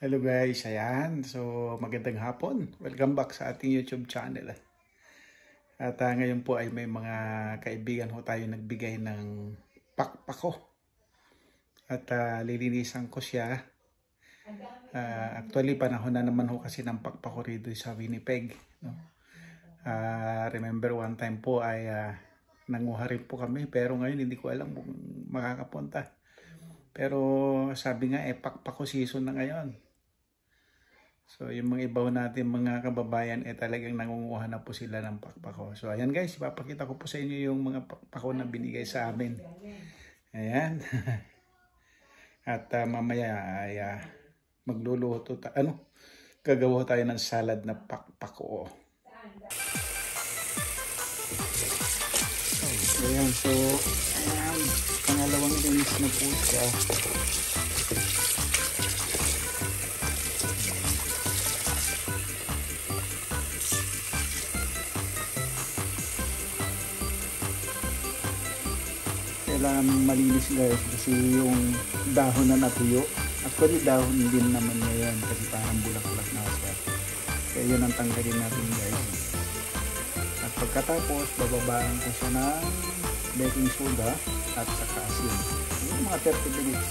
Hello guys, ayan. So magandang hapon. Welcome back sa ating YouTube channel. At ngayon po ay may mga kaibigan ho tayo nagbigay ng pakpako. At lilinisan ko siya. Actually panahon na naman ho kasi ng pakpako rito sa Winnipeg. No? Remember one time po ay nanguha rin po kami pero ngayon hindi ko alam kung makakapunta. Pero sabi nga pakpako season na ngayon. So yung mga ibaw natin mga kababayan talagang nangunguha na po sila ng pakpako. So ayan guys, ipapakita ko po sa inyo yung mga pakpako na binigay sa amin. Ayan. At mamaya ay magluluto gagawa tayo ng salad na pakpako. Ayan, so ayan, pangalawang linis na po siya. Kailangan malinis guys kasi yung dahon na natuyo. Actually dahon din naman niya yan kasi parang bulak-bulak na siya. Kaya yun ang tanggalin natin guys. At pagkatapos bababaan ko siya ng baking soda at saka asin. Yung mga 30 minutes.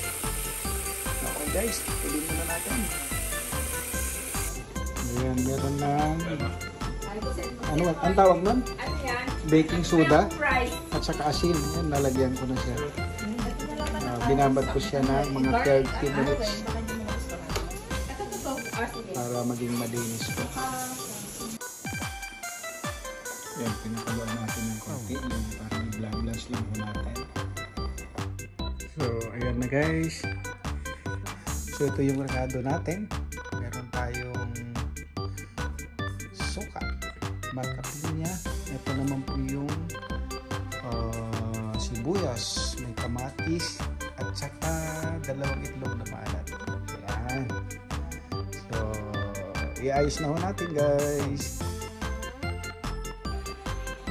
Okay guys, pwede muna natin. Ayan, meron ng ano ang tawag nun? Baking soda at saka asin. Yan, nalagyan ko na siya. Binabad ko siya ng mga 30 minutes para maging malinis po. Yan, pinakaluan natin yung konti. Yung parang i-blast lang po natin. So, ayan na guys. So, ito yung rekado natin. Meron tayong suka, marka pinya. Ito naman po yung sibuyas, may kamatis, at saka dalawang itlog na maalat. Ayan. So, iayos na ho natin guys.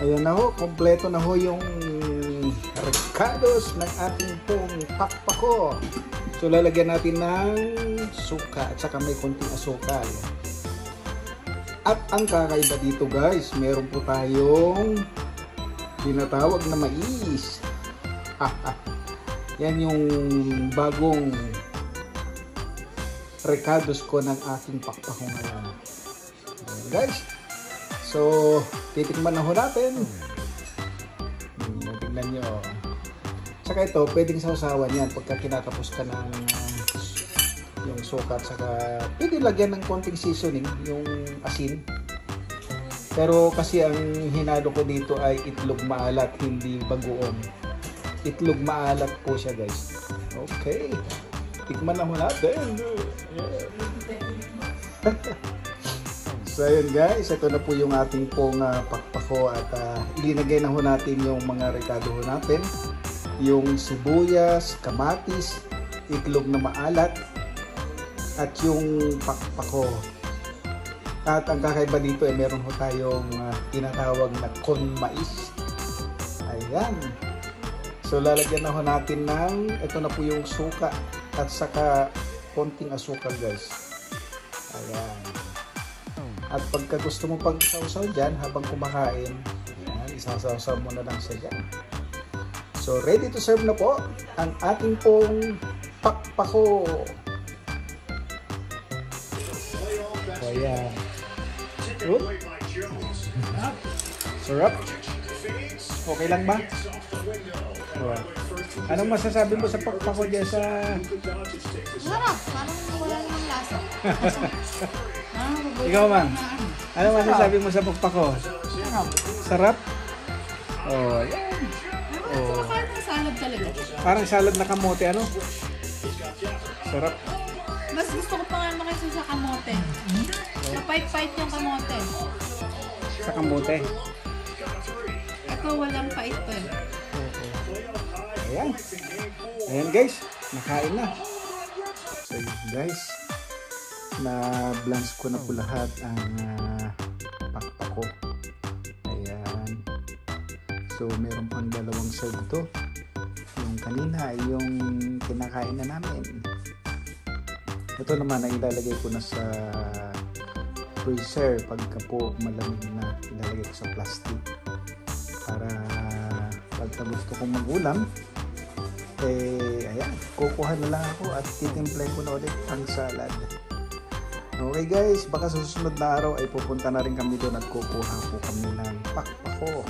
Ayan na ho, kompleto na ho yung recados ng ating pong pakpako. So, lalagyan natin ng suka at saka may konting asukal. At ang kakaiba dito guys, meron po tayong tinatawag na mais. Yan yung bagong recados ko ng aking pakpako ngayon. Ayan guys. So, titikman na ho natin. Tingnan nyo. Saka ito, pwedeng sausawan yan pagka kinatapos ka ng yung suka at saka pwede lagyan ng konting seasoning, yung asin. Pero kasi ang hinalo ko dito ay itlog maalat, hindi bagoong. Itlog maalat po siya guys. Okay. Tikman na ho natin. So ayun guys, ito na po yung ating pong pakpako at ilinagay na ho natin yung mga rekado ho natin. Yung sibuyas, kamatis, itlog na maalat, at yung pakpako. At ang kakaiba dito ay meron ho tayong tinatawag na con mais. Ayan. So lalagyan na ho natin ng, ito na po yung suka at saka konting asukal guys. Ayan. At pagka gusto mo pang sausaw dyan habang kumakain, ayan, isasawsaw mo na lang siya dyan. So ready to serve na po ang ating pong pakpako. Ayan. Sarap. Okay lang ba? Anong masasabi mo sa pakpako dyan sa... Sarap. Parang wala namang lasa. Ikaw man. Anong masasabi mo sa pakpako? Sarap. Sarap? Oh, yan. Oh. Parang salad talaga. Parang salad na kamote, ano? Sarap. Mas gusto ko pa nga makisa sa kamote. Mapait-pait yung kamote. Sa kamote? Ito walang pait pa eh. Ayan. Ayan guys. Nakain na. So guys. Na-blanch ko na po lahat ang pakpako. Ayan. So meron pang dalawang serve ito. Yung kanina ay yung kinakain na namin. Ito Ito naman ay ilalagay ko na sa freezer pagka po malamig na, ilalagay ko sa plastic para pagka gusto kong mag-ulam ayan, kukuha na lang ako at titimplahin ko na ulit ang salad. Okay guys, baka sa susunod na araw ay pupunta na rin kami doon at kukuha po kami ng pakpako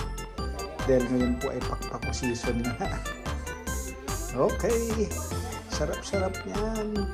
dahil ngayon po ay pakpako season na. Okay, sarap-sarap yan.